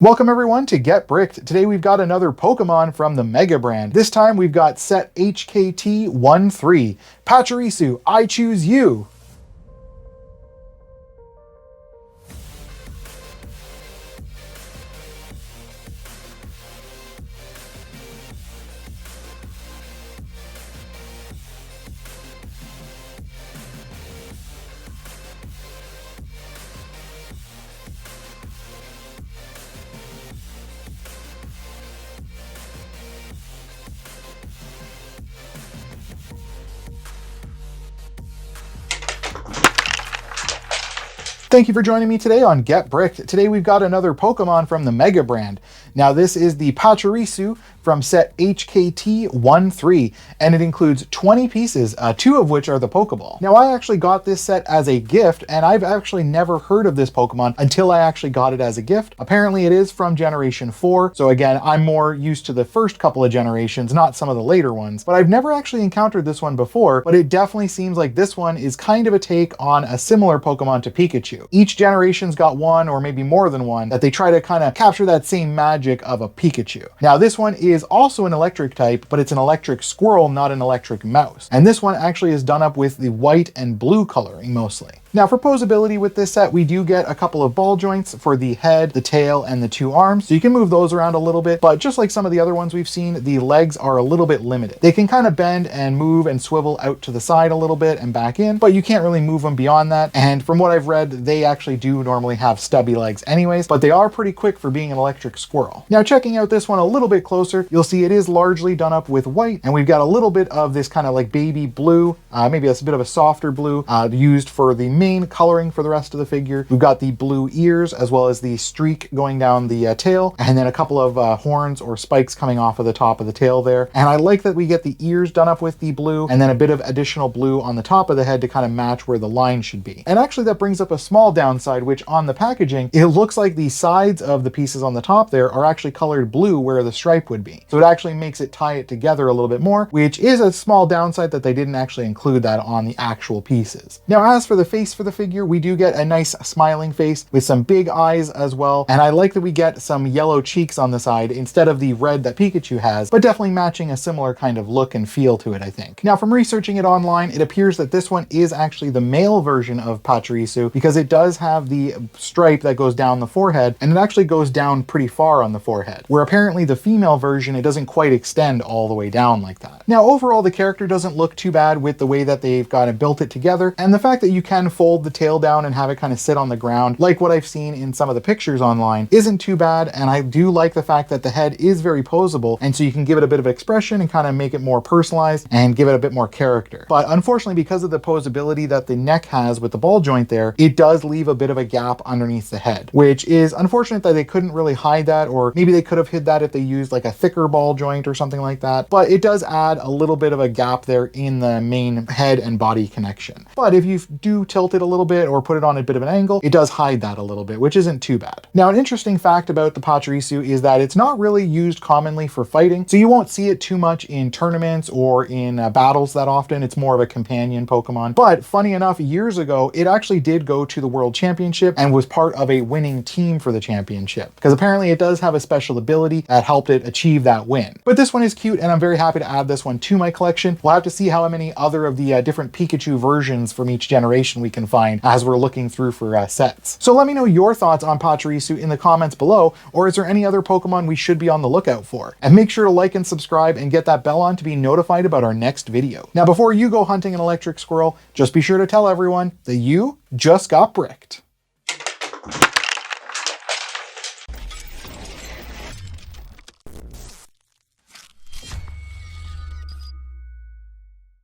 Welcome everyone to Get Bricked. Today we've got another Pokemon from the Mega brand. This time we've got set HKT13. Pachirisu, I choose you. Thank you for joining me today on Get Bricked. Today we've got another Pokemon from the Mega brand. Now this is the Pachirisu from set HKT13, and it includes 20 pieces, 2 of which are the Pokeball. Now I actually got this set as a gift, and I've actually never heard of this Pokemon until I actually got it as a gift. Apparently it is from Generation 4, so again, I'm more used to the first couple of generations, not some of the later ones, but I've never actually encountered this one before, but it definitely seems like this one is kind of a take on a similar Pokemon to Pikachu. Each generation's got one or maybe more than one that they try to kind of capture that same magic of a Pikachu. Now this one is also an electric type, but it's an electric squirrel, not an electric mouse. And this one actually is done up with the white and blue coloring mostly. Now for posability with this set, we do get a couple of ball joints for the head, the tail, and the 2 arms. So you can move those around a little bit, but just like some of the other ones we've seen, the legs are a little bit limited. They can kind of bend and move and swivel out to the side a little bit and back in, but you can't really move them beyond that. And from what I've read, they actually do normally have stubby legs anyways, but they are pretty quick for being an electric squirrel. Now checking out this one a little bit closer, you'll see it is largely done up with white, and we've got a little bit of this kind of like baby blue, maybe that's a bit of a softer blue, used for the main coloring for the rest of the figure. We've got the blue ears as well as the streak going down the tail, and then a couple of horns or spikes coming off of the top of the tail there. And I like that we get the ears done up with the blue and then a bit of additional blue on the top of the head to kind of match where the line should be. And actually that brings up a small downside, which on the packaging, it looks like the sides of the pieces on the top there are actually colored blue where the stripe would be. So it actually makes it tie it together a little bit more, which is a small downside that they didn't actually include that on the actual pieces. Now as for the face for the figure, we do get a nice smiling face with some big eyes as well, and I like that we get some yellow cheeks on the side instead of the red that Pikachu has, but definitely matching a similar kind of look and feel to it, I think. Now from researching it online, it appears that this one is actually the male version of Pachirisu because it does have the stripe that goes down the forehead, and it actually goes down pretty far on the forehead, where apparently the female version, it doesn't quite extend all the way down like that. Now overall, the character doesn't look too bad with the way that they've kind of built it together, and the fact that you can fold the tail down and have it kind of sit on the ground like what I've seen in some of the pictures online isn't too bad. And I do like the fact that the head is very posable, and so you can give it a bit of expression and kind of make it more personalized and give it a bit more character. But unfortunately, because of the posability that the neck has with the ball joint there, it does leave a bit of a gap underneath the head, which is unfortunate that they couldn't really hide that, or maybe they could have hid that if they used like a thicker ball joint or something like that. But it does add a little bit of a gap there in the main head and body connection. But if you do tilt it a little bit or put it on a bit of an angle, it does hide that a little bit, which isn't too bad. Now, an interesting fact about the Pachirisu is that it's not really used commonly for fighting, so you won't see it too much in tournaments or in battles that often. It's more of a companion Pokemon. But funny enough, years ago, it actually did go to the World Championship and was part of a winning team for the championship, because apparently it does have a special ability that helped it achieve that win. But this one is cute, and I'm very happy to add this one to my collection. We'll have to see how many other of the different Pikachu versions from each generation we can find as we're looking through for sets. So let me know your thoughts on Pachirisu in the comments below, or is there any other Pokemon we should be on the lookout for? And make sure to like and subscribe and get that bell on to be notified about our next video. Now before you go hunting an electric squirrel, just be sure to tell everyone that you just got bricked.